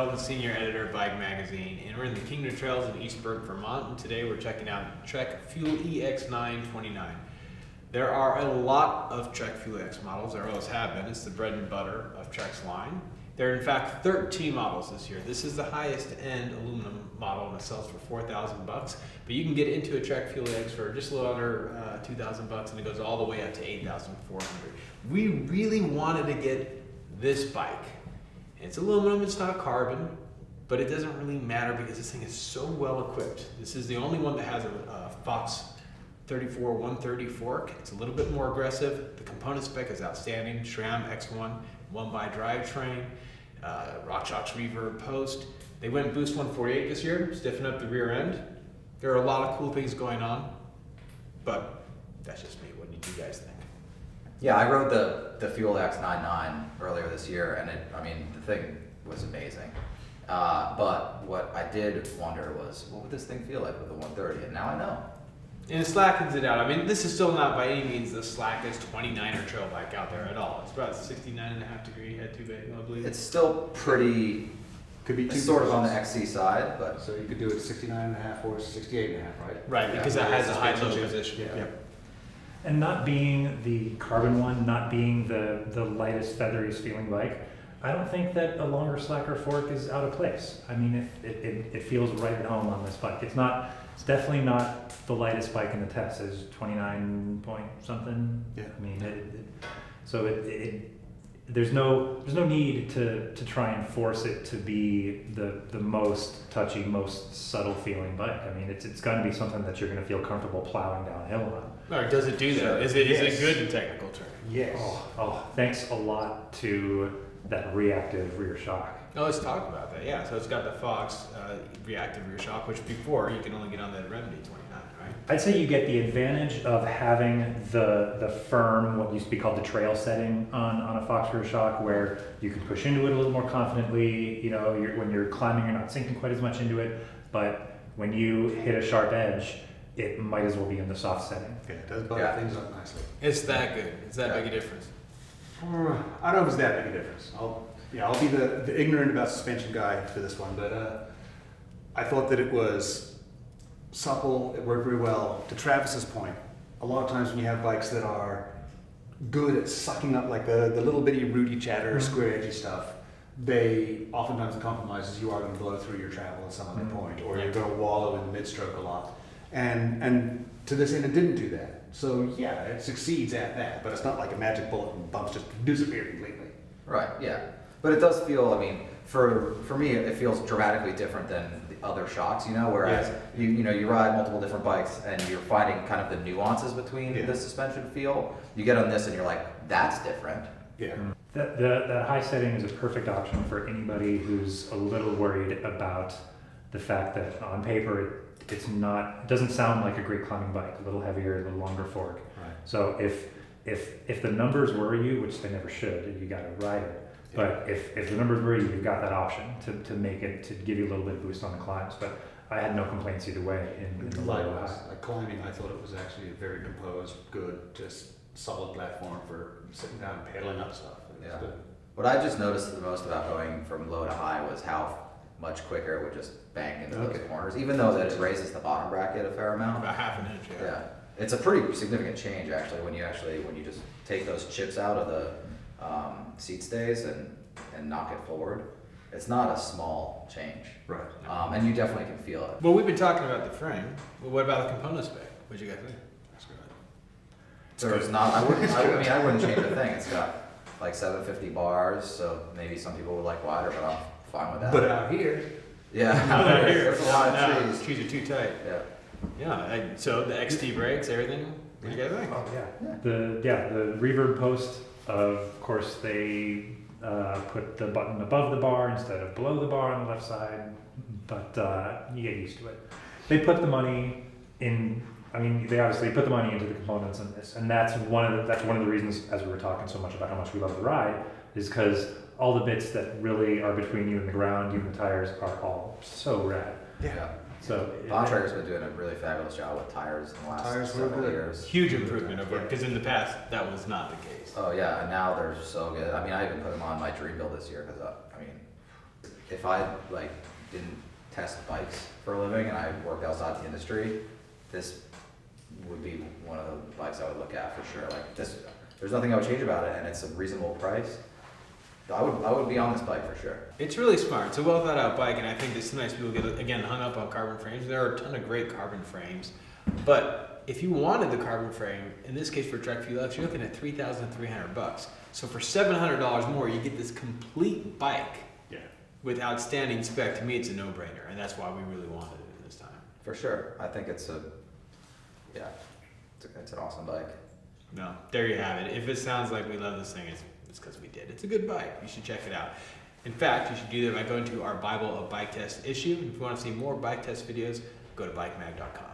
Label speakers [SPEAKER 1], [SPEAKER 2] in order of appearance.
[SPEAKER 1] Sheldon, Senior Editor of Bike Magazine, and we're in the Kingdom Trails in Eastburg, Vermont, and today we're checking out Trek Fuel EX929. There are a lot of Trek Fuel EX models, there always have been. It's the bread and butter of Trek's line. There are in fact 13 models this year. This is the highest end aluminum model and it sells for $4,000, but you can get into a Trek Fuel EX for just a little under $2,000 and it goes all the way up to $8,400. We really wanted to get this bike. It's aluminum, it's not carbon, but it doesn't really matter because this thing is so well equipped. This is the only one that has a Fox 34 130 fork. It's a little bit more aggressive. The component spec is outstanding. SRAM X1 1x drivetrain, RockShox reverb post. They went Boost 148 this year, stiffen up the rear end. There are a lot of cool things going on, but that's just me. What do you guys think?
[SPEAKER 2] Yeah, I rode the Fuel X99 earlier this year, and the thing was amazing. But what I did wonder was, what would this thing feel like with the 130? And now I know.
[SPEAKER 1] And it slackens it out. I mean, this is still not by any means the slackest 29er trail bike out there at all. It's about 69.5-degree head to bit, I believe.
[SPEAKER 2] It's still pretty,
[SPEAKER 3] Could be two
[SPEAKER 2] sort of on the
[SPEAKER 3] versions.
[SPEAKER 2] XC side, but
[SPEAKER 3] So you could do it 69.5 or 68.5, right?
[SPEAKER 1] Right, because
[SPEAKER 2] Yeah.
[SPEAKER 1] it has a high low
[SPEAKER 3] Suspension.
[SPEAKER 1] position.
[SPEAKER 3] Yeah.
[SPEAKER 1] Yep.
[SPEAKER 4] And not being the carbon one, not being the lightest, featheriest feeling bike, I don't think that a longer slacker fork is out of place. I mean, it feels right at home on this bike. It's definitely not the lightest bike in the test. It's 29 point something.
[SPEAKER 3] Yeah.
[SPEAKER 4] I mean, there's no need to try and force it to be the most touchy, most subtle feeling bike. I mean, it's going to be something that you're going to feel comfortable plowing downhill on.
[SPEAKER 1] Or does it do that?
[SPEAKER 2] Sure.
[SPEAKER 1] Is it
[SPEAKER 3] Yes.
[SPEAKER 1] good in technical terms?
[SPEAKER 3] Yes.
[SPEAKER 4] Thanks a lot to that reactive rear shock.
[SPEAKER 1] Oh, let's talk about that. Yeah, so it's got the Fox reactive rear shock, which before you can only get on the Remedy 29, right?
[SPEAKER 4] I'd say you get the advantage of having the firm, what used to be called the trail setting on a Fox rear shock, where you can push into it a little more confidently. You know, when you're climbing, you're not sinking quite as much into it. But when you hit a sharp edge, it might as well be in the soft setting.
[SPEAKER 3] Yeah, it does butter
[SPEAKER 2] Yeah.
[SPEAKER 3] things up nicely.
[SPEAKER 1] It's that good. It's that
[SPEAKER 2] Yeah.
[SPEAKER 1] big a difference.
[SPEAKER 3] I don't know if it's that big a difference. I'll be the ignorant about suspension guy for this one, but I thought that it was supple, it worked very well. To Travis's point, a lot of times when you have bikes that are good at sucking up like the little bitty rooty chatter, square edgy stuff, they oftentimes the compromise is you are going to blow through your travel at some other point, or you're going to wallow in the mid-stroke a lot. And to this end, it didn't do that. So yeah, it succeeds at that, but it's not like a magic bullet and bumps just disappear completely.
[SPEAKER 2] right, yeah. But it does feel, for me, it feels dramatically different than the other shocks, whereas you ride multiple different bikes and you're finding kind of the nuances between
[SPEAKER 3] Yeah.
[SPEAKER 2] the suspension feel. You get on this and you're like, that's different.
[SPEAKER 3] Yeah.
[SPEAKER 4] That high setting is a perfect option for anybody who's a little worried about the fact that on paper it doesn't sound like a great climbing bike, a little heavier, a little longer fork.
[SPEAKER 3] Right.
[SPEAKER 4] So if the numbers worry you, which they never should, you got to ride it. But if the numbers worry you, you've got that option to give you a little bit of boost on the climbs. But I had no complaints either way in the low or high.
[SPEAKER 3] Like climbing, I thought it was actually a very composed, good, just solid platform for sitting down and pedaling up stuff. It was
[SPEAKER 2] Yeah.
[SPEAKER 3] good.
[SPEAKER 2] What I just noticed the most about going from low to high was how much quicker it would just bang into those
[SPEAKER 3] Okay.
[SPEAKER 2] corners, even though that it raises the bottom bracket a fair amount.
[SPEAKER 1] About half an inch, yeah.
[SPEAKER 2] Yeah, it's a pretty significant change actually when you just take those chips out of the seat stays and knock it forward. It's not a small change,
[SPEAKER 3] Right.
[SPEAKER 2] and you definitely can feel it.
[SPEAKER 1] Well, we've been talking about the frame. Well, what about the component spec? What'd you guys think?
[SPEAKER 2] There's not. I wouldn't change a thing. It's got like 750 bars, so maybe some people would like wider, but I'm fine with that.
[SPEAKER 3] But out here,
[SPEAKER 2] yeah,
[SPEAKER 1] Not out here.
[SPEAKER 2] there's a lot
[SPEAKER 1] No,
[SPEAKER 2] of trees.
[SPEAKER 1] trees are too tight.
[SPEAKER 2] Yeah.
[SPEAKER 1] Yeah, so the XT brakes, everything. What do you guys think?
[SPEAKER 4] Oh yeah. The reverb post, of course, they put the button above the bar instead of below the bar on the left side, but you get used to it. They put the money in. I mean, they obviously put the money into the components in this, and that's one of the reasons, as we were talking so much about how much we love the ride, is because all the bits that really are between you and the ground, even the tires, are all so rad.
[SPEAKER 2] Yeah.
[SPEAKER 4] So
[SPEAKER 2] Bontrager's been doing a really fabulous job with tires in the last
[SPEAKER 3] Tires were
[SPEAKER 2] several
[SPEAKER 3] good.
[SPEAKER 2] years.
[SPEAKER 1] Huge improvement over because in the past that was not the case.
[SPEAKER 2] Oh yeah, and now they're so good. I mean, I even put them on my dream build this year because if I like didn't test bikes for a living and I worked outside the industry, this would be one of the bikes I would look at for sure. Like this, there's nothing I would change about it, and it's a reasonable price. I would be on this bike for sure.
[SPEAKER 1] It's really smart. It's a well thought out bike, and I think it's nice people get, again, hung up on carbon frames. There are a ton of great carbon frames, but if you wanted the carbon frame, in this case for Trek Fuel X, you're looking at $3,300. So for $700 more, you get this complete bike
[SPEAKER 3] Yeah.
[SPEAKER 1] with outstanding spec. To me, it's a no-brainer, and that's why we really wanted it this time.
[SPEAKER 2] For sure. I think it's an awesome bike.
[SPEAKER 1] No, there you have it. If it sounds like we love this thing, it's because we did. It's a good bike. You should check it out. In fact, you should do that by going to our Bible of Bike Test issue. If you want to see more bike test videos, go to bikemag.com.